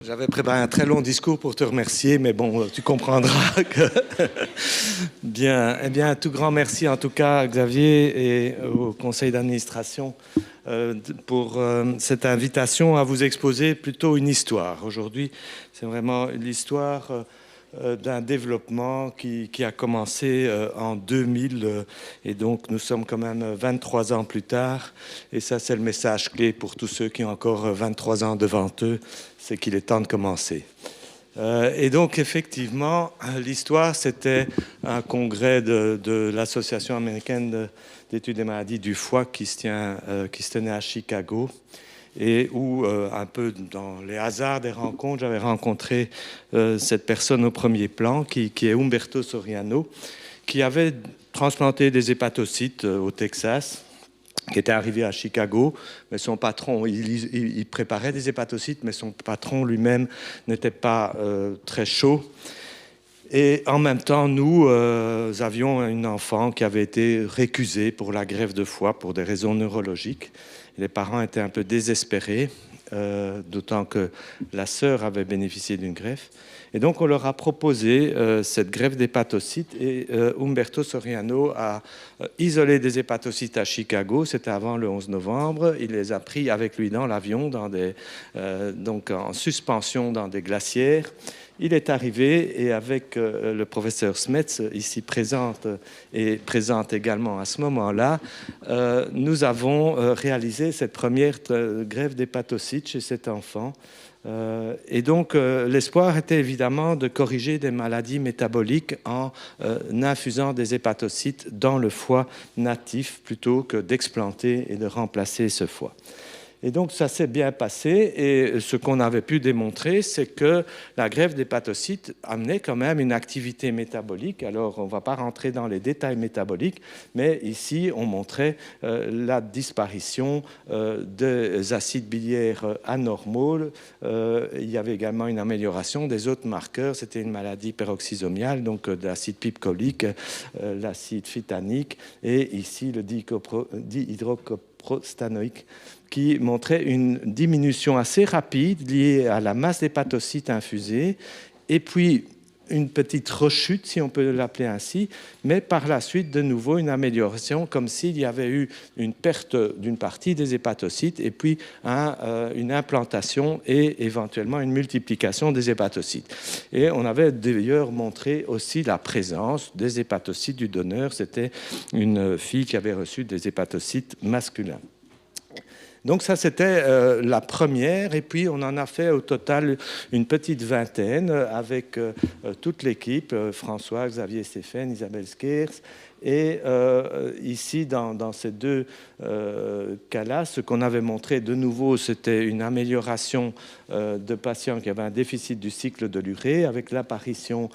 J'avais préparé un très long discours pour te remercier, mais bon, tu comprendras que... Bien, eh bien, un tout grand merci en tout cas à Xavier et au conseil d'administration pour cette invitation à vous exposer plutôt une histoire. Aujourd'hui, c'est vraiment l'histoire d'un développement qui a commencé en 2000 et donc nous sommes quand même 23 ans plus tard et ça c'est le message clé pour tous ceux qui ont encore 23 ans devant eux, c'est qu'il est temps de commencer. Et donc effectivement l'histoire c'était un congrès de l'association américaine d'études des maladies du foie qui se tenait à Chicago et où, un peu dans les hasards des rencontres, j'avais rencontré cette personne au premier plan, qui est Umberto Soriano, qui avait transplanté des hépatocytes au Texas, qui était arrivé à Chicago, mais son patron, il préparait des hépatocytes, mais son patron lui-même n'était pas très chaud. Et en même temps, nous avions une enfant qui avait été récusée pour la greffe de foie pour des raisons neurologiques. Les parents étaient un peu désespérés, d'autant que la sœur avait bénéficié d'une greffe. Et donc, on leur a proposé cette greffe d'hépatocytes. Et Umberto Soriano a isolé des hépatocytes à Chicago. C'était avant le 11 novembre. Il les a pris avec lui dans l'avion, donc en suspension dans des glacières. Il est arrivé et avec le professeur Smets, ici présente et présente également à ce moment-là, nous avons réalisé cette première greffe d'hépatocytes chez cet enfant. Et donc l'espoir était évidemment de corriger des maladies métaboliques en infusant des hépatocytes dans le foie natif plutôt que d'explanter et de remplacer ce foie. Et donc, ça s'est bien passé. Et ce qu'on avait pu démontrer, c'est que la greffe d'hépatocytes amenait quand même une activité métabolique. Alors, on ne va pas rentrer dans les détails métaboliques, mais ici, on montrait la disparition des acides biliaires anormaux. Il y avait également une amélioration des autres marqueurs. C'était une maladie peroxysomiale, donc de l'acide pipcolique, l'acide phytanique, et ici, le dihydrocoprostanoïque, qui montrait une diminution assez rapide liée à la masse d'hépatocytes infusés, et puis une petite rechute, si on peut l'appeler ainsi, mais par la suite, de nouveau, une amélioration, comme s'il y avait eu une perte d'une partie des hépatocytes, et puis une implantation et éventuellement une multiplication des hépatocytes. Et on avait d'ailleurs montré aussi la présence des hépatocytes du donneur. C'était une fille qui avait reçu des hépatocytes masculins. Donc ça, c'était la première. Et puis, on en a fait au total une petite vingtaine avec toute l'équipe, François, Xavier Stéphane, Isabelle Skers. Et ici, dans ces deux cas-là, ce qu'on avait montré de nouveau, c'était une amélioration de patients qui avaient un déficit du cycle de l'urée avec l'apparition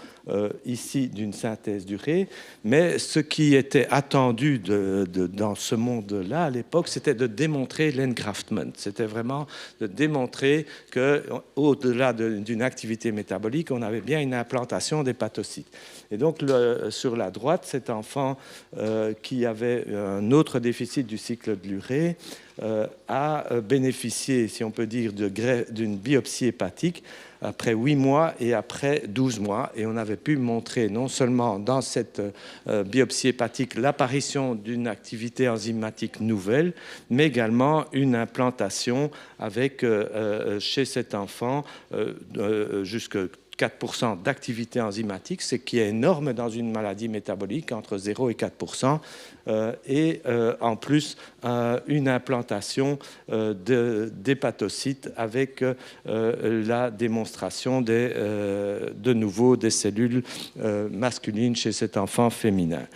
ici d'une synthèse d'urée. Mais ce qui était attendu dans ce monde-là à l'époque, c'était de démontrer l'engraftment. C'était vraiment de démontrer qu'au-delà d'une activité métabolique, on avait bien une implantation d'hépatocytes. Et donc, sur la droite, cet enfant qui avait un autre déficit du cycle de l'urée a bénéficié, si on peut dire, d'une biopsie hépatique après 8 mois et après 12 mois. Et on avait pu montrer non seulement dans cette biopsie hépatique l'apparition d'une activité enzymatique nouvelle, mais également une implantation avec, chez cet enfant, jusque 4% d'activité enzymatique, ce qui est énorme dans une maladie métabolique, entre 0 et 4%, et en plus une implantation d'hépatocytes avec la démonstration de nouveau des cellules masculines chez cet enfant féminin.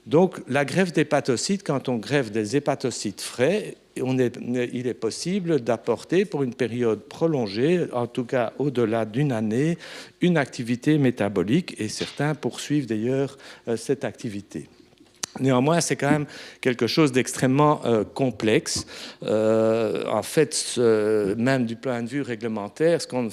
Donc la greffe d'hépatocytes, quand on greffe des hépatocytes frais, il est possible d'apporter pour une période prolongée, en tout cas au-delà d'une année, une activité métabolique, et certains poursuivent d'ailleurs cette activité. Néanmoins, c'est quand même quelque chose d'extrêmement complexe. En fait, même du point de vue réglementaire, on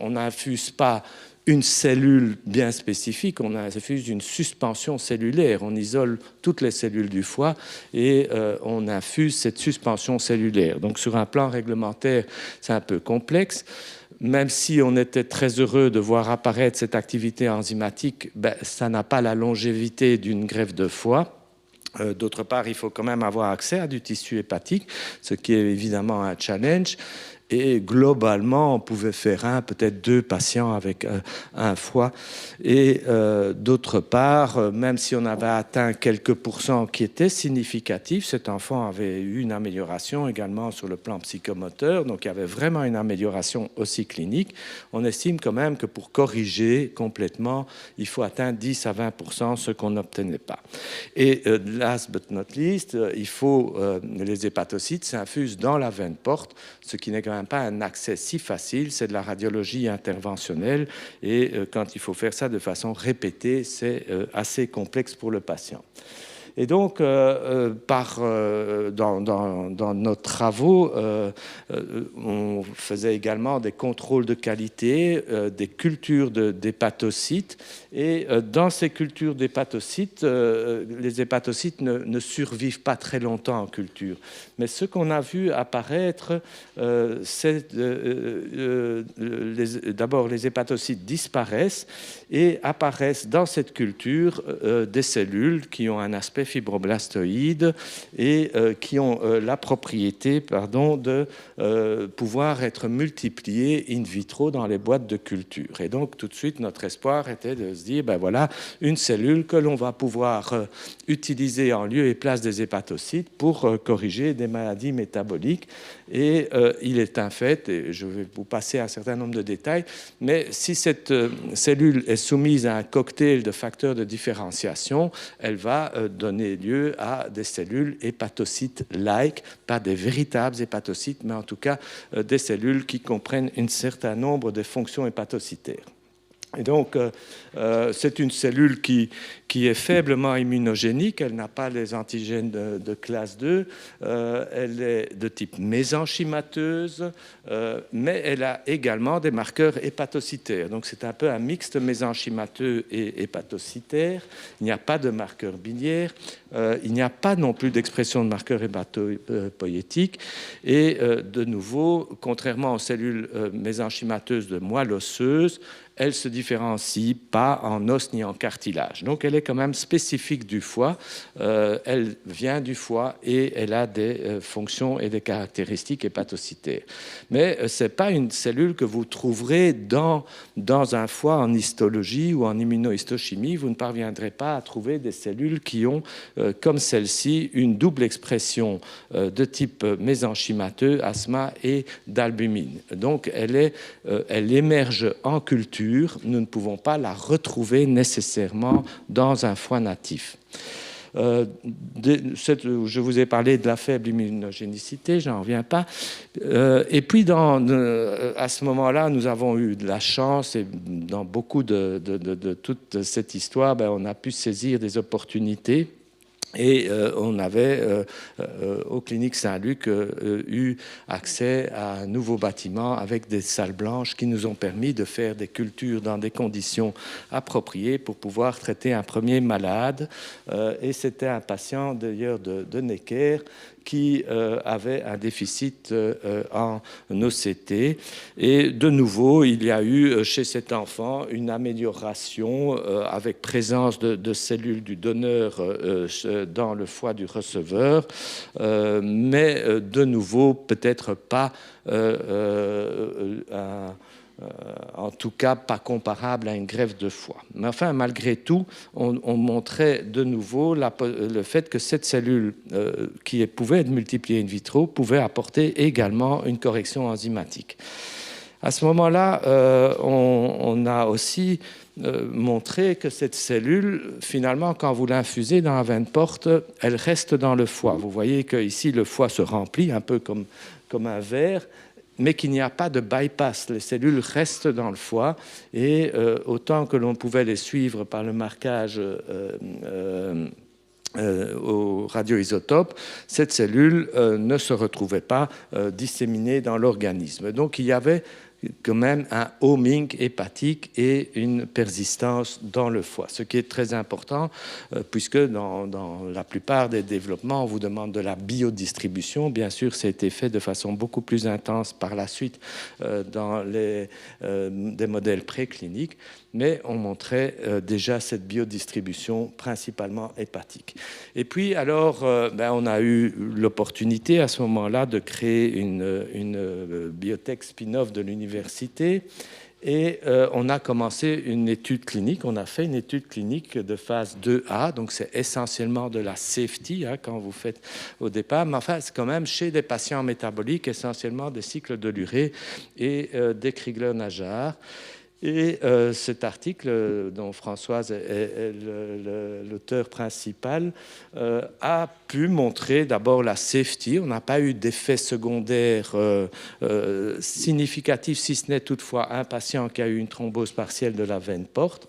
n'infuse pas une cellule bien spécifique, on infuse une suspension cellulaire. On isole toutes les cellules du foie et on infuse cette suspension cellulaire. Donc, sur un plan réglementaire, c'est un peu complexe. même si on était très heureux de voir apparaître cette activité enzymatique, ça n'a pas la longévité d'une greffe de foie. D'autre part, il faut quand même avoir accès à du tissu hépatique, ce qui est évidemment un challenge. Et globalement, on pouvait faire peut-être 2 patients avec un foie. Et d'autre part, même si on avait atteint quelques pourcents qui étaient significatifs, cet enfant avait eu une amélioration également sur le plan psychomoteur. Donc, il y avait vraiment une amélioration aussi clinique. On estime quand même que pour corriger complètement, il faut atteindre 10 à 20%, ce qu'on n'obtenait pas. Et last but not least, il faut les hépatocytes s'infusent dans la veine porte, ce qui n'est quand même pas un accès si facile, c'est de la radiologie interventionnelle et quand il faut faire ça de façon répétée, c'est assez complexe pour le patient. Et donc, dans nos travaux, on faisait également des contrôles de qualité, des cultures d'hépatocytes. Et dans ces cultures d'hépatocytes, les hépatocytes ne survivent pas très longtemps en culture. Mais ce qu'on a vu apparaître, c'est d'abord les hépatocytes disparaissent et apparaissent dans cette culture des cellules qui ont un aspect fibroblastoïde et qui ont la propriété de pouvoir être multipliées in vitro dans les boîtes de culture. Et donc tout de suite notre espoir était de se dire voilà une cellule que l'on va pouvoir utiliser en lieu et place des hépatocytes pour corriger des maladies métaboliques. Et il est un fait, et je vais vous passer un certain nombre de détails, mais si cette cellule est soumise à un cocktail de facteurs de différenciation, elle va donner lieu à des cellules hépatocytes-like, pas des véritables hépatocytes, mais en tout cas des cellules qui comprennent un certain nombre de fonctions hépatocytaires. Et donc, c'est une cellule qui est faiblement immunogénique, elle n'a pas les antigènes de classe 2, elle est de type mésenchymateuse, mais elle a également des marqueurs hépatocytaires. Donc, c'est un peu un mixte mésenchymateux et hépatocytaire. Il n'y a pas de marqueurs biliaires, il n'y a pas non plus d'expression de marqueurs hépatopoïétiques. Et de nouveau, contrairement aux cellules mésenchymateuses de moelle osseuse, elle ne se différencie pas en os ni en cartilage. Donc, elle est quand même spécifique du foie. Elle vient du foie et elle a des fonctions et des caractéristiques hépatocytaires. Mais ce n'est pas une cellule que vous trouverez dans un foie en histologie ou en immunohistochimie. Vous ne parviendrez pas à trouver des cellules qui ont, comme celle-ci, une double expression de type mésenchymateux, asthma et d'albumine. Donc, elle émerge en culture. Nous ne pouvons pas la retrouver nécessairement dans un foie natif. Je vous ai parlé de la faible immunogénicité, j'en reviens pas. Et puis, à ce moment-là, nous avons eu de la chance et dans beaucoup de toute cette histoire, on a pu saisir des opportunités. Et on avait, aux cliniques Saint-Luc, eu accès à un nouveau bâtiment avec des salles blanches qui nous ont permis de faire des cultures dans des conditions appropriées pour pouvoir traiter un premier malade. Et c'était un patient d'ailleurs de Necker qui avait un déficit en OCT. Et de nouveau, il y a eu chez cet enfant une amélioration avec présence de cellules du donneur dans le foie du receveur, mais de nouveau, peut-être pas en tout cas pas comparable à une greffe de foie. Mais enfin, malgré tout, on montrait de nouveau le fait que cette cellule qui pouvait être multipliée in vitro pouvait apporter également une correction enzymatique. À ce moment-là, on a aussi montré que cette cellule, finalement, quand vous l'infusez dans la veine porte, elle reste dans le foie. Vous voyez qu'ici, le foie se remplit un peu comme un verre, mais qu'il n'y a pas de bypass. Les cellules restent dans le foie et autant que l'on pouvait les suivre par le marquage au radioisotope, cette cellule ne se retrouvait pas disséminée dans l'organisme. Donc il y avait quand même un homing hépatique et une persistance dans le foie, ce qui est très important puisque dans la plupart des développements, on vous demande de la biodistribution. Bien sûr, ça a été fait de façon beaucoup plus intense par la suite dans des modèles précliniques, mais on montrait déjà cette biodistribution principalement hépatique. Et puis alors, on a eu l'opportunité à ce moment-là de créer une biotech spin-off de l'université et on a commencé une étude clinique. On a fait une étude clinique de phase 2A, donc c'est essentiellement de la safety quand vous faites au départ, mais enfin c'est quand même chez des patients métaboliques, essentiellement des cycles de l'urée et des Crigler-Najjar. Et cet article, dont Françoise est l'auteur principal, a pu montrer d'abord la safety. On n'a pas eu d'effet secondaire significatif, si ce n'est toutefois un patient qui a eu une thrombose partielle de la veine porte.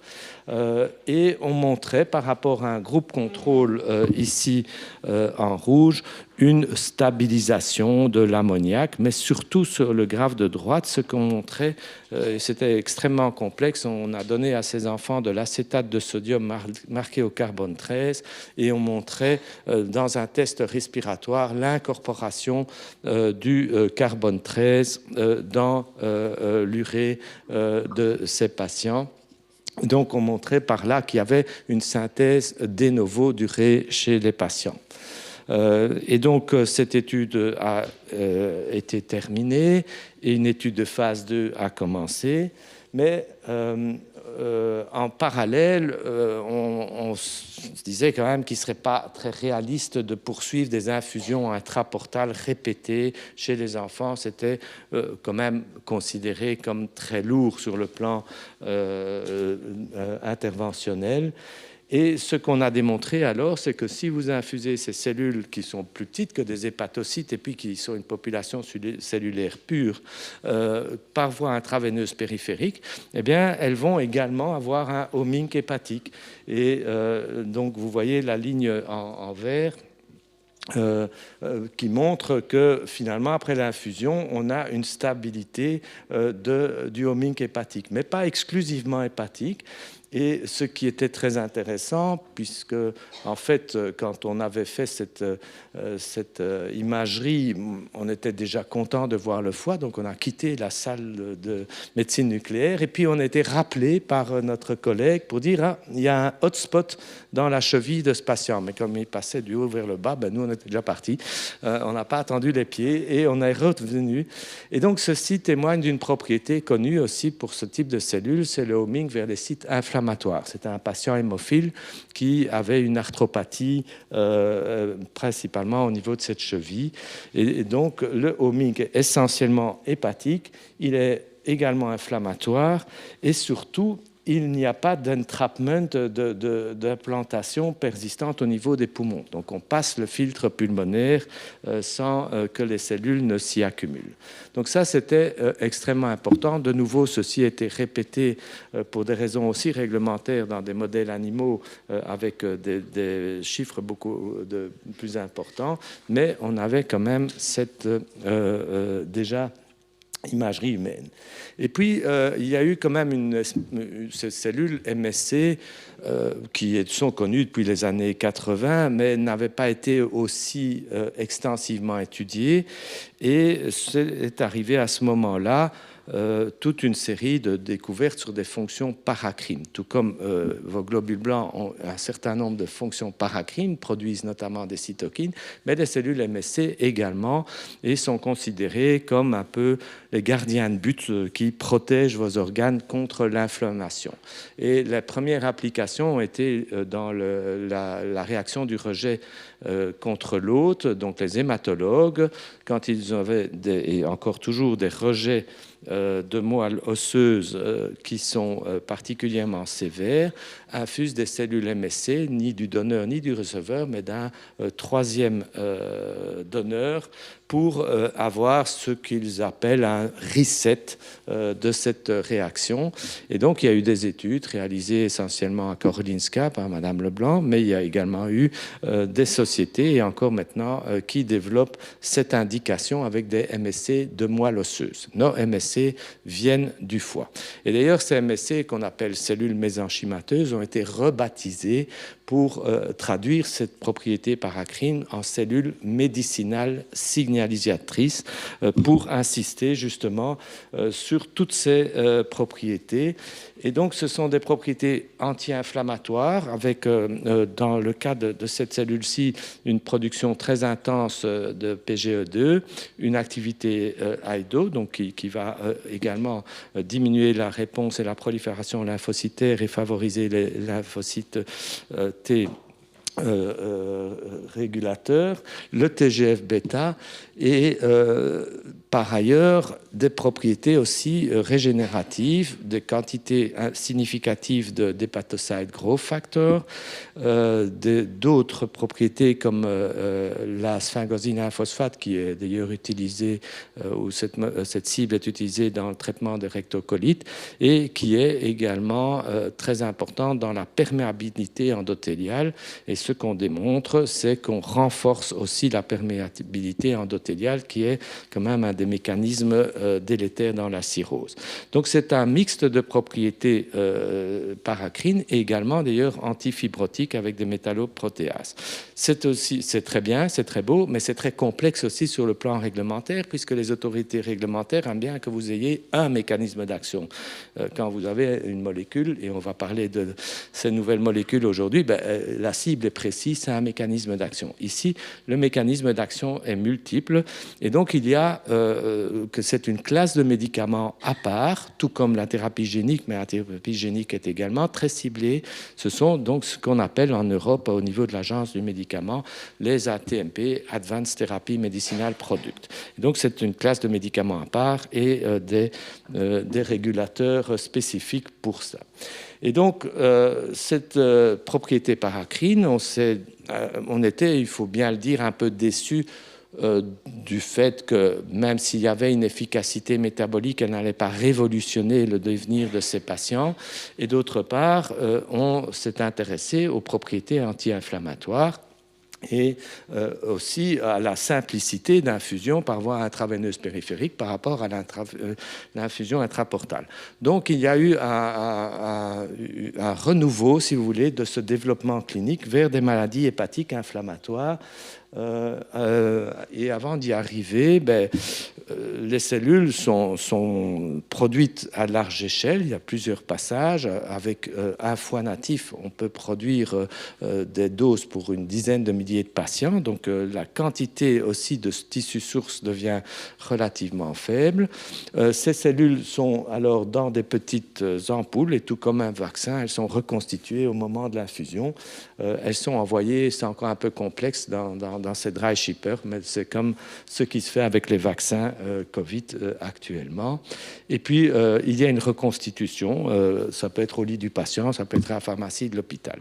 Et on montrait par rapport à un groupe contrôle ici en rouge une stabilisation de l'ammoniac, mais surtout sur le graphe de droite, ce qu'on montrait, c'était extrêmement complexe, on a donné à ces enfants de l'acétate de sodium marqué au carbone 13 et on montrait dans un test respiratoire l'incorporation du carbone 13 dans l'urée de ces patients. Donc on montrait par là qu'il y avait une synthèse de novo d'urée chez les patients. Et donc, cette étude a été terminée et une étude de phase 2 a commencé. Mais en parallèle, on se disait quand même qu'il ne serait pas très réaliste de poursuivre des infusions intraportales répétées chez les enfants. C'était quand même considéré comme très lourd sur le plan interventionnel. Et ce qu'on a démontré alors, c'est que si vous infusez ces cellules qui sont plus petites que des hépatocytes et puis qui sont une population cellulaire pure par voie intraveineuse périphérique, eh bien, elles vont également avoir un homing hépatique. Et donc, vous voyez la ligne en vert qui montre que finalement, après l'infusion, on a une stabilité du homing hépatique, mais pas exclusivement hépatique. Et ce qui était très intéressant, puisque en fait, quand on avait fait cette imagerie, on était déjà content de voir le foie, donc on a quitté la salle de médecine nucléaire, et puis on a été rappelé par notre collègue pour dire il y a un hotspot dans la cheville de ce patient. Mais comme il passait du haut vers le bas, nous on était déjà partis, on n'a pas attendu les pieds et on est revenu. Et donc ceci témoigne d'une propriété connue aussi pour ce type de cellules, c'est le homing vers les sites inflammatoire. C'était un patient hémophile qui avait une arthropathie principalement au niveau de cette cheville. Et donc, le homing est essentiellement hépatique, il est également inflammatoire et surtout, il n'y a pas d'entrapment d'implantation persistante au niveau des poumons. Donc on passe le filtre pulmonaire sans que les cellules ne s'y accumulent. Donc ça, c'était extrêmement important. De nouveau, ceci a été répété pour des raisons aussi réglementaires dans des modèles animaux avec des chiffres beaucoup plus importants. Mais on avait quand même cette déjà imagerie humaine. Et puis, il y a eu quand même ces cellules MSC qui sont connues depuis les années 80, mais n'avaient pas été aussi extensivement étudiées. Et c'est arrivé à ce moment-là toute une série de découvertes sur des fonctions paracrines. Tout comme vos globules blancs ont un certain nombre de fonctions paracrines, produisent notamment des cytokines, mais des cellules MSC également, et sont considérées comme un peu les gardiens de but qui protègent vos organes contre l'inflammation. Et les premières applications ont été dans la réaction du rejet contre l'hôte, donc les hématologues, quand ils avaient et encore toujours des rejets de moelle osseuse qui sont particulièrement sévères, infusent des cellules MSC, ni du donneur ni du receveur, mais d'un troisième donneur pour avoir ce qu'ils appellent un reset de cette réaction. Et donc, il y a eu des études réalisées essentiellement à Karolinska par Madame Leblanc, mais il y a également eu des sociétés, et encore maintenant, qui développent cette indication avec des MSC de moelle osseuse. Nos MSC MSC viennent du foie. Et d'ailleurs, ces MSC qu'on appelle cellules mésenchymateuses ont été rebaptisées pour traduire cette propriété paracrine en cellules médicinales signalisatrices pour insister justement sur toutes ces propriétés. Et donc, ce sont des propriétés anti-inflammatoires avec, dans le cas de cette cellule-ci, une production très intense de PGE2, une activité IDO, donc qui va également diminuer la réponse et la prolifération lymphocytaire et favoriser les lymphocytes T régulateurs, le TGF-bêta et par ailleurs des propriétés aussi régénératives, des quantités significatives d'hépatocyte growth factor, d'autres propriétés comme la sphingosine 1-phosphate qui est d'ailleurs utilisée, ou cette cible est utilisée dans le traitement des rectocolites et qui est également très importante dans la perméabilité endothéliale. Et ce qu'on démontre, c'est qu'on renforce aussi la perméabilité endothéliale qui est quand même un des mécanismes délétères dans la cirrhose. Donc c'est un mixte de propriétés paracrines et également d'ailleurs antifibrotiques avec des métalloprotéases. C'est très bien, c'est très beau, mais c'est très complexe aussi sur le plan réglementaire puisque les autorités réglementaires aiment bien que vous ayez un mécanisme d'action. Quand vous avez une molécule, et on va parler de ces nouvelles molécules aujourd'hui, la cible est précise, c'est un mécanisme d'action. Ici, le mécanisme d'action est multiple et donc il y a que c'est une classe de médicaments à part, tout comme la thérapie génique, mais la thérapie génique est également très ciblée. Ce sont donc ce qu'on appelle en Europe, au niveau de l'agence du médicament, les ATMP, Advanced Therapy Medicinal Product. Et donc c'est une classe de médicaments à part et des régulateurs spécifiques pour ça. Et donc, cette propriété paracrine, on était, il faut bien le dire, un peu déçus du fait que même s'il y avait une efficacité métabolique, elle n'allait pas révolutionner le devenir de ces patients. Et d'autre part, on s'est intéressé aux propriétés anti-inflammatoires et aussi à la simplicité d'infusion par voie intraveineuse périphérique par rapport à l'infusion intraportale. Donc il y a eu un renouveau, si vous voulez, de ce développement clinique vers des maladies hépatiques inflammatoires. Et avant d'y arriver, les cellules sont produites à large échelle. Il y a plusieurs passages. Avec un foie natif, on peut produire des doses pour une dizaine de milliers de patients. Donc la quantité aussi de ce tissu source devient relativement faible. Ces cellules sont alors dans des petites ampoules et tout comme un vaccin, elles sont reconstituées au moment de l'infusion. Elles sont envoyées, c'est encore un peu complexe dans ces dry shippers, mais c'est comme ce qui se fait avec les vaccins Covid actuellement. Et puis, il y a une reconstitution, ça peut être au lit du patient, ça peut être à la pharmacie de l'hôpital.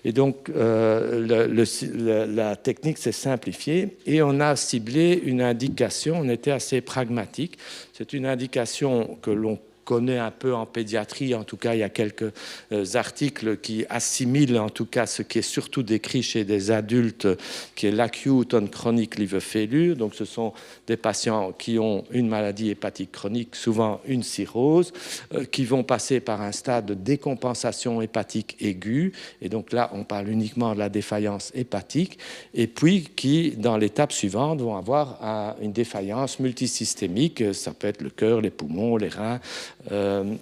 Et donc, la technique s'est simplifiée et on a ciblé une indication, on était assez pragmatique. C'est une indication que l'on connaît un peu en pédiatrie, en tout cas il y a quelques articles qui assimilent en tout cas ce qui est surtout décrit chez des adultes, qui est l'acute on chronic liver failure. Donc ce sont des patients qui ont une maladie hépatique chronique, souvent une cirrhose, qui vont passer par un stade de décompensation hépatique aiguë, et donc là on parle uniquement de la défaillance hépatique, et puis qui dans l'étape suivante vont avoir une défaillance multisystémique, ça peut être le cœur, les poumons, les reins,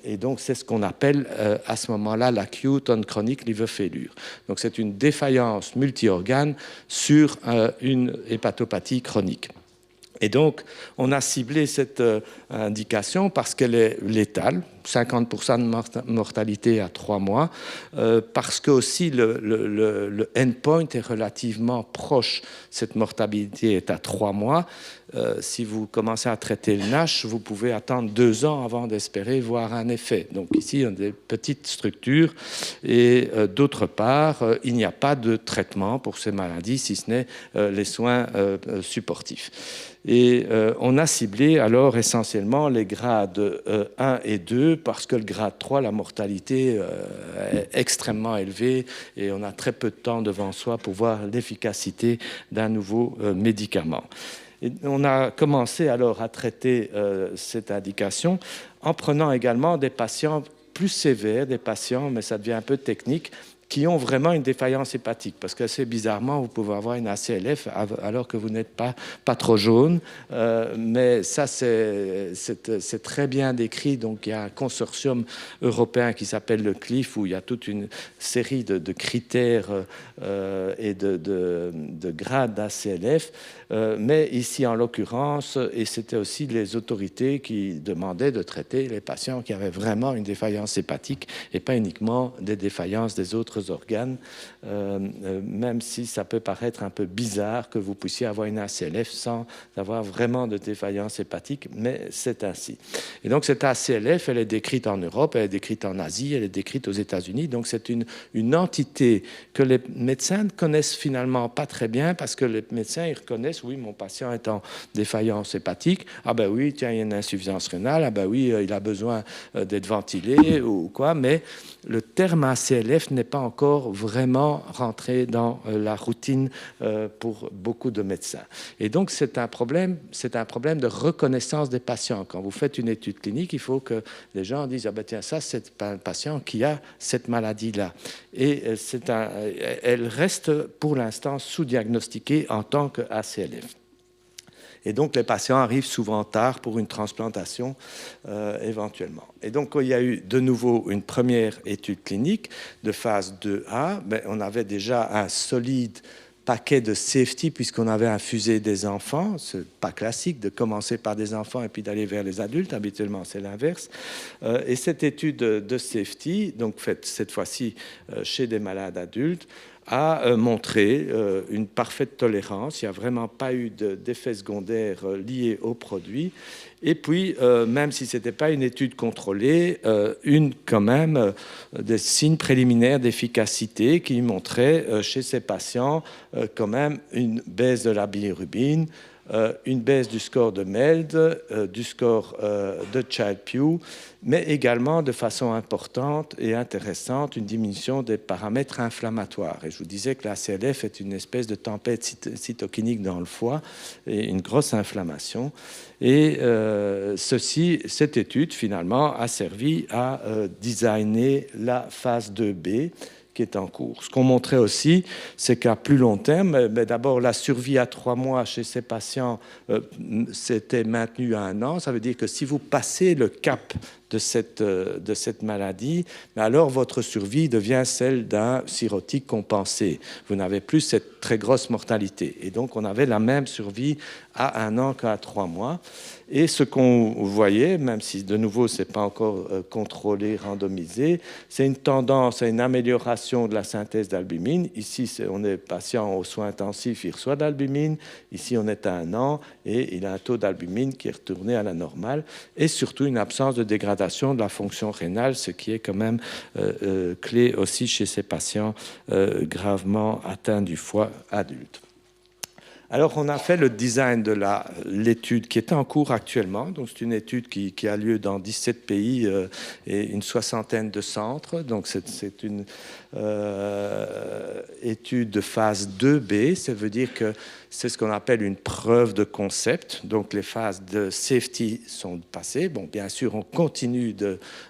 et donc c'est ce qu'on appelle à ce moment-là l'acute on chronic liver failure. Donc c'est une défaillance multi-organes sur une hépatopathie chronique. Et donc, on a ciblé cette indication parce qu'elle est létale, 50% de mortalité à 3 mois, parce que aussi le endpoint est relativement proche. Cette mortalité est à 3 mois. Si vous commencez à traiter le NASH, vous pouvez attendre 2 ans avant d'espérer voir un effet. Donc ici, on a des petites structures. Et d'autre part, il n'y a pas de traitement pour ces maladies, si ce n'est les soins supportifs. Et on a ciblé alors essentiellement les grades 1 et 2 parce que le grade 3, la mortalité est extrêmement élevée et on a très peu de temps devant soi pour voir l'efficacité d'un nouveau médicament. Et on a commencé alors à traiter cette indication en prenant également des patients plus sévères, des patients, mais ça devient un peu technique, qui ont vraiment une défaillance hépatique. Parce que assez bizarrement, vous pouvez avoir une ACLF alors que vous n'êtes pas trop jaune. Mais ça, c'est très bien décrit. Donc, il y a un consortium européen qui s'appelle le CLIF, où il y a toute une série de critères et de grades d'ACLF. Mais ici, en l'occurrence, et c'était aussi les autorités qui demandaient de traiter les patients qui avaient vraiment une défaillance hépatique et pas uniquement des défaillances des autres organes, même si ça peut paraître un peu bizarre que vous puissiez avoir une ACLF sans avoir vraiment de défaillance hépatique, mais c'est ainsi. Et donc cette ACLF, elle est décrite en Europe, elle est décrite en Asie, elle est décrite aux États-Unis, donc c'est une entité que les médecins ne connaissent finalement pas très bien, parce que les médecins, ils reconnaissent, oui, mon patient est en défaillance hépatique, ah ben oui, tiens, il y a une insuffisance rénale, ah ben oui, il a besoin d'être ventilé ou quoi, mais le terme ACLF n'est pas encore vraiment rentré dans la routine pour beaucoup de médecins. Et donc, c'est un problème de reconnaissance des patients. Quand vous faites une étude clinique, il faut que les gens disent, ah ben tiens, ça, c'est un patient qui a cette maladie-là. Et elle reste pour l'instant sous-diagnostiquée en tant que ACLF. Et donc, les patients arrivent souvent tard pour une transplantation éventuellement. Et donc, il y a eu de nouveau une première étude clinique de phase 2A. Ben, on avait déjà un solide paquet de safety puisqu'on avait infusé des enfants. C'est pas classique de commencer par des enfants et puis d'aller vers les adultes. Habituellement, c'est l'inverse. Et cette étude de safety, donc faite cette fois-ci chez des malades adultes, a montré une parfaite tolérance. Il n'y a vraiment pas eu d'effets secondaires liés au produit. Et puis, même si ce n'était pas une étude contrôlée, quand même des signes préliminaires d'efficacité qui montraient chez ces patients quand même une baisse de la bilirubine, une baisse du score de MELD, du score de Child-Pugh, mais également de façon importante et intéressante une diminution des paramètres inflammatoires. Et je vous disais que la CLF est une espèce de tempête cytokinique dans le foie et une grosse inflammation. Et cette étude, finalement, a servi à designer la phase 2B, qui est en cours. Ce qu'on montrait aussi, c'est qu'à plus long terme, d'abord la survie à 3 mois chez ces patients s'était maintenue à 1 an. Ça veut dire que si vous passez le cap de cette maladie, alors votre survie devient celle d'un cirrhotique compensé. Vous n'avez plus cette très grosse mortalité. Et donc, on avait la même survie à 1 an qu'à 3 mois. Et ce qu'on voyait, même si de nouveau, ce n'est pas encore contrôlé, randomisé, c'est une tendance à une amélioration de la synthèse d'albumine. Ici, on est patient aux soins intensifs, il reçoit d'albumine. Ici, on est à 1 an et il a un taux d'albumine qui est retourné à la normale. Et surtout, une absence de dégradation de la fonction rénale, ce qui est quand même clé aussi chez ces patients gravement atteints du foie adulte. Alors, on a fait le design de l'étude qui est en cours actuellement. Donc, c'est une étude qui a lieu dans 17 pays et une soixantaine de centres. Donc, c'est une étude de phase 2B. Ça veut dire que c'est ce qu'on appelle une preuve de concept. Donc, les phases de safety sont passées. Bon, bien sûr, on continue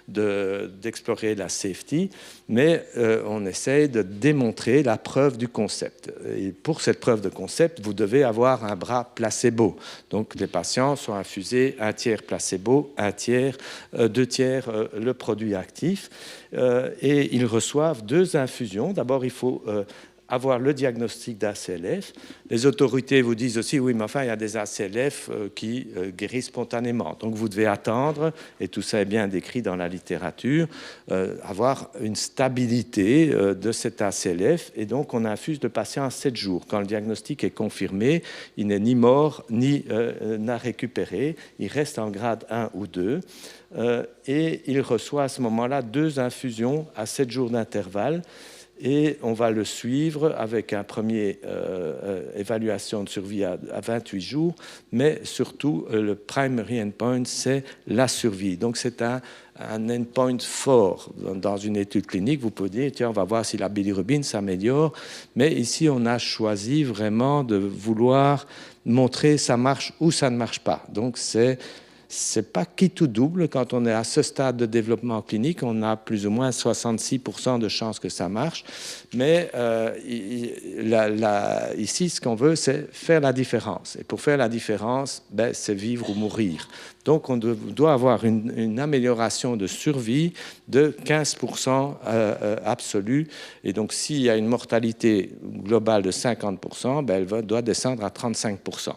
d'explorer la safety, mais on essaye de démontrer la preuve du concept. Et pour cette preuve de concept, vous devez avoir un bras placebo. Donc, les patients sont infusés 1 tiers placebo, 1 tiers, 2 tiers le produit actif. Et ils reçoivent 2 infusions. D'abord, il faut avoir le diagnostic d'ACLF. Les autorités vous disent aussi, oui, mais enfin, il y a des ACLF qui guérissent spontanément. Donc, vous devez attendre, et tout ça est bien décrit dans la littérature, avoir une stabilité de cet ACLF. Et donc, on infuse le patient à 7 jours. Quand le diagnostic est confirmé, il n'est ni mort, ni n'a récupéré. Il reste en grade 1 ou 2. Et il reçoit à ce moment-là 2 infusions à 7 jours d'intervalle. et on va le suivre avec un premier évaluation de survie à 28 jours, mais surtout le primary endpoint, c'est la survie. Donc c'est un endpoint fort dans une étude clinique. Vous pouvez dire, tiens, on va voir si la bilirubine s'améliore, mais ici on a choisi vraiment de vouloir montrer ça marche ou ça ne marche pas. Donc c'est pas qui tout double. Quand on est à ce stade de développement clinique, on a plus ou moins 66% de chances que ça marche. Mais ici, ce qu'on veut, c'est faire la différence. Et pour faire la différence, c'est vivre ou mourir. Donc, on doit avoir une amélioration de survie de 15% absolue. Et donc, s'il y a une mortalité globale de 50%, elle doit descendre à 35%.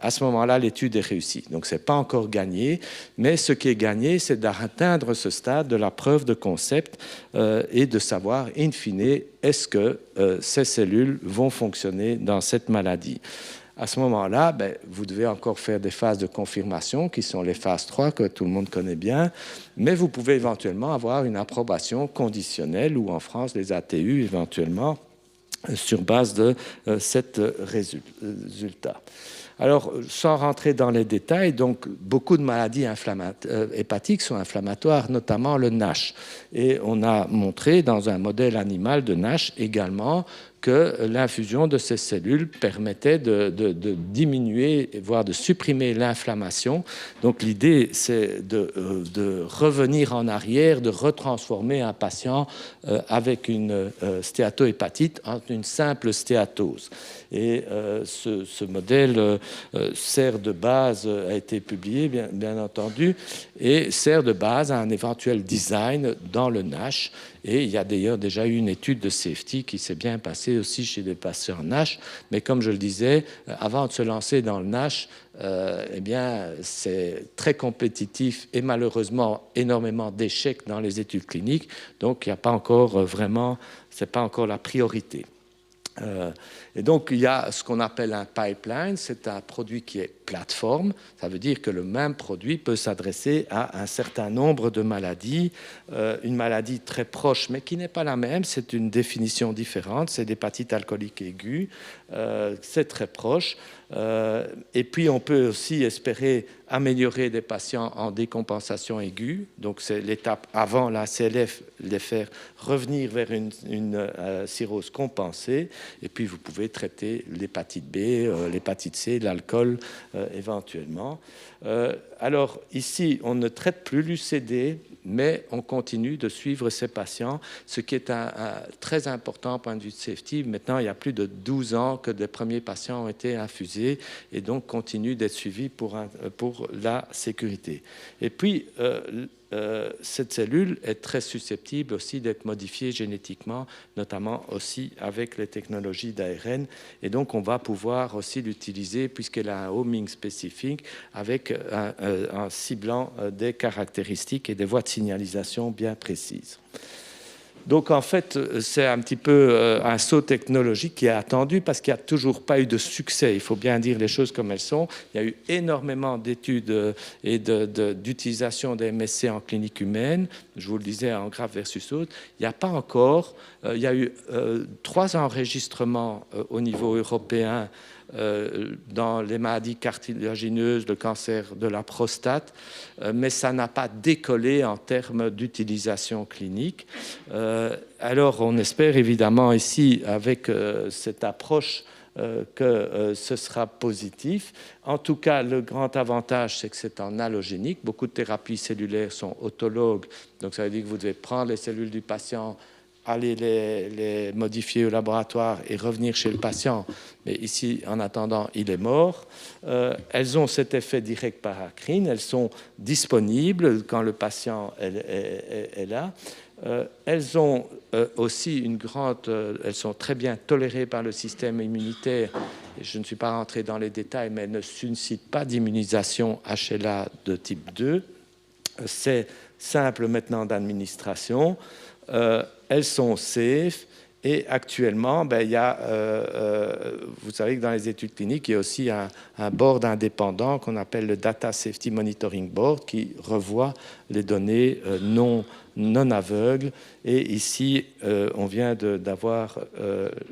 À ce moment-là, l'étude est réussie. Donc, ce n'est pas encore gagné, mais ce qui est gagné, c'est d'atteindre ce stade de la preuve de concept et de savoir, in fine, est-ce que ces cellules vont fonctionner dans cette maladie. À ce moment-là, vous devez encore faire des phases de confirmation, qui sont les phases 3, que tout le monde connaît bien, mais vous pouvez éventuellement avoir une approbation conditionnelle, ou en France, les ATU, éventuellement, sur base de cet résultat. Alors, sans rentrer dans les détails, donc beaucoup de maladies hépatiques sont inflammatoires, notamment le NASH. Et on a montré dans un modèle animal de NASH également que l'infusion de ces cellules permettait de diminuer, voire de supprimer l'inflammation. Donc l'idée, c'est de revenir en arrière, de retransformer un patient avec une stéatohépatite en une simple stéatose. Et ce modèle sert de base, a été publié, bien entendu, et sert de base à un éventuel design dans le NASH. Et il y a d'ailleurs déjà eu une étude de safety qui s'est bien passée aussi chez les patients NASH. Mais comme je le disais, avant de se lancer dans le NASH, c'est très compétitif et malheureusement énormément d'échecs dans les études cliniques. Donc, il n'y a pas encore c'est pas encore la priorité. Et donc, il y a ce qu'on appelle un pipeline. C'est un produit qui est plateforme. Ça veut dire que le même produit peut s'adresser à un certain nombre de maladies. Une maladie très proche, mais qui n'est pas la même. C'est une définition différente. C'est l'hépatite alcoolique aiguë. C'est très proche. Et puis, on peut aussi espérer améliorer des patients en décompensation aiguë. Donc, c'est l'étape avant la CLF, les faire revenir vers une cirrhose compensée. Et puis, vous pouvez traiter l'hépatite B, l'hépatite C, l'alcool éventuellement. Alors, ici, on ne traite plus l'UCD, mais on continue de suivre ces patients, ce qui est très important au point de vue de safety. Maintenant, il y a plus de 12 ans que les premiers patients ont été infusés et donc continuent d'être suivis pour la sécurité. Et puis, cette cellule est très susceptible aussi d'être modifiée génétiquement, notamment aussi avec les technologies d'ARN. Et donc, on va pouvoir aussi l'utiliser puisqu'elle a un homing spécifique avec en ciblant des caractéristiques et des voies de signalisation bien précises. Donc, en fait, c'est un petit peu un saut technologique qui est attendu parce qu'il n'y a toujours pas eu de succès. Il faut bien dire les choses comme elles sont. Il y a eu énormément d'études et d'utilisation des MSC en clinique humaine. Je vous le disais, en graft versus autre. Il n'y a pas encore... il y a eu 3 enregistrements au niveau européen dans les maladies cartilagineuses, le cancer de la prostate, mais ça n'a pas décollé en termes d'utilisation clinique. Alors, on espère évidemment ici, avec cette approche, que ce sera positif. En tout cas, le grand avantage, c'est que c'est en allogénique. Beaucoup de thérapies cellulaires sont autologues, donc ça veut dire que vous devez prendre les cellules du patient, aller les modifier au laboratoire et revenir chez le patient. Mais ici, en attendant, il est mort. Elles ont cet effet direct paracrine. Elles sont disponibles quand le patient est là. Elles ont aussi elles sont très bien tolérées par le système immunitaire. Je ne suis pas rentré dans les détails, mais elles ne suscitent pas d'immunisation HLA de type 2. C'est simple maintenant d'administration. Elles sont safe Et actuellement, il y a, vous savez que dans les études cliniques, il y a aussi un board indépendant qu'on appelle le Data Safety Monitoring Board qui revoit les données non aveugles. Et ici, on vient d'avoir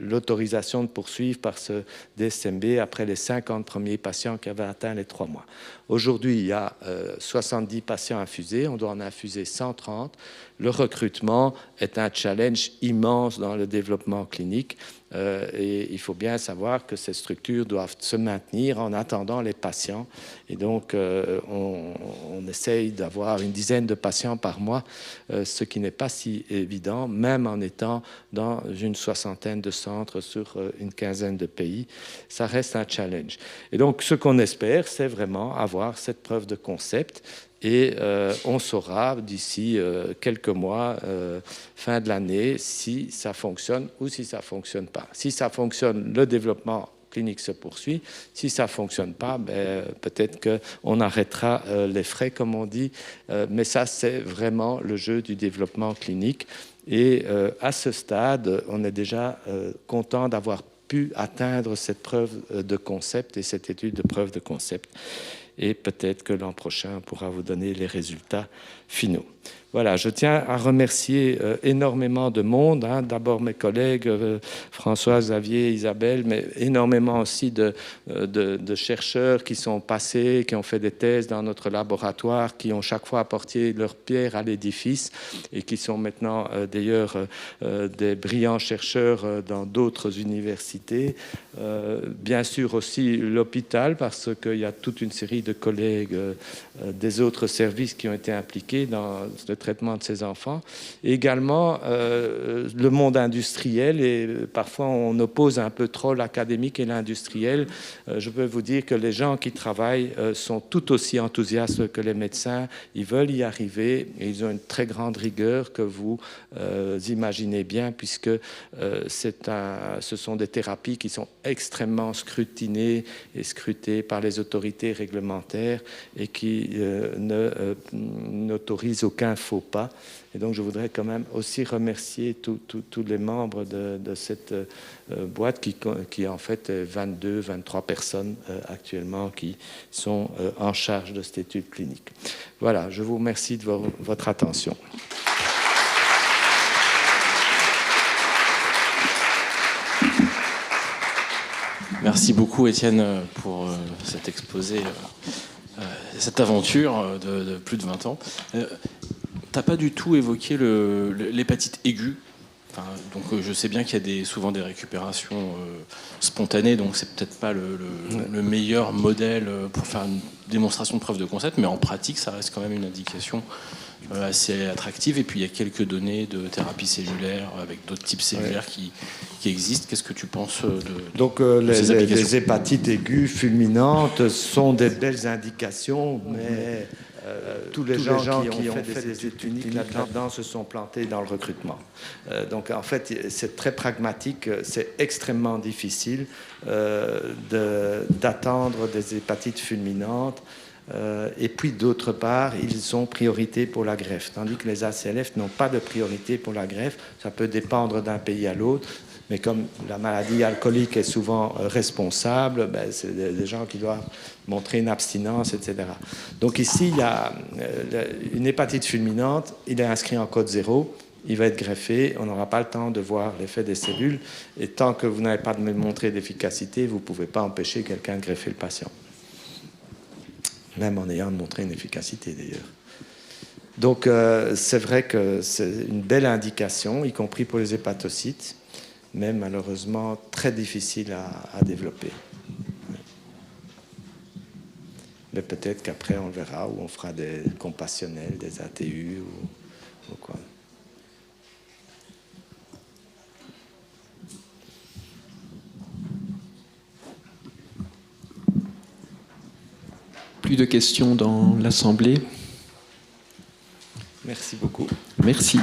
l'autorisation de poursuivre par ce DSMB après les 50 premiers patients qui avaient atteint les 3 mois. Aujourd'hui, il y a 70 patients infusés, on doit en infuser 130. Le recrutement est un challenge immense dans le développement clinique et il faut bien savoir que ces structures doivent se maintenir en attendant les patients. Et donc, on essaye d'avoir une dizaine de patients par mois, ce qui n'est pas si évident, même en étant dans une 60aine de centres sur une 15aine de pays. Ça reste un challenge. Et donc, ce qu'on espère, c'est vraiment avoir cette preuve de concept. Et on saura d'ici quelques mois, fin de l'année, si ça fonctionne ou si ça ne fonctionne pas. Si ça fonctionne, le développement clinique se poursuit. Si ça ne fonctionne pas, peut-être qu'on arrêtera les frais, comme on dit. Mais ça, c'est vraiment le jeu du développement clinique. Et à ce stade, on est déjà content d'avoir pu atteindre cette preuve de concept et cette étude de preuve de concept. Et peut-être que l'an prochain, on pourra vous donner les résultats finaux. Voilà, je tiens à remercier énormément de monde. D'abord mes collègues, François, Xavier, Isabelle, mais énormément aussi de chercheurs qui sont passés, qui ont fait des thèses dans notre laboratoire, qui ont chaque fois apporté leur pierre à l'édifice et qui sont maintenant d'ailleurs des brillants chercheurs dans d'autres universités. Bien sûr aussi l'hôpital, parce qu'il y a toute une série de collègues des autres services qui ont été impliqués dans le traitement de ces enfants. Et également le monde industriel, et parfois on oppose un peu trop l'académique et l'industriel. Je peux vous dire que les gens qui travaillent sont tout aussi enthousiastes que les médecins. Ils veulent y arriver et ils ont une très grande rigueur que vous imaginez bien, puisque ce sont des thérapies qui sont extrêmement scrutinées et scrutées par les autorités réglementaires et qui n'autorisent aucun faux pas. Et donc, je voudrais quand même aussi remercier tous les membres de cette boîte qui en fait 22, 23 personnes actuellement qui sont en charge de cette étude clinique. Voilà, je vous remercie de votre attention. Merci beaucoup, Étienne, pour cet exposé, cette aventure de plus de 20 ans. Tu n'as pas du tout évoqué l'hépatite aiguë. Donc, je sais bien qu'il y a souvent des récupérations spontanées, donc c'est peut-être pas le meilleur modèle pour faire une démonstration de preuve de concept, mais en pratique, ça reste quand même une indication assez attractive. Et puis, il y a quelques données de thérapie cellulaire avec d'autres types cellulaires qui existent. Qu'est-ce que tu penses Donc, les hépatites aiguës fulminantes sont des belles indications, mais tous les gens qui ont fait des études cliniques là-dedans se sont plantés dans le recrutement. Donc, en fait, c'est très pragmatique. C'est extrêmement difficile d'attendre des hépatites fulminantes. Et puis, d'autre part, ils ont priorité pour la greffe, tandis que les ACLF n'ont pas de priorité pour la greffe. Ça peut dépendre d'un pays à l'autre. Mais comme la maladie alcoolique est souvent responsable, c'est des gens qui doivent montrer une abstinence, etc. Donc ici, il y a une hépatite fulminante, il est inscrit en code 0, il va être greffé, on n'aura pas le temps de voir l'effet des cellules, et tant que vous n'avez pas montré d'efficacité, vous ne pouvez pas empêcher quelqu'un de greffer le patient. Même en ayant montré une efficacité, d'ailleurs. Donc c'est vrai que c'est une belle indication, y compris pour les hépatocytes, mais malheureusement très difficile à développer. Mais peut-être qu'après on le verra, ou on fera des compassionnels, des ATU ou quoi. Plus de questions dans l'Assemblée. Merci beaucoup. Merci.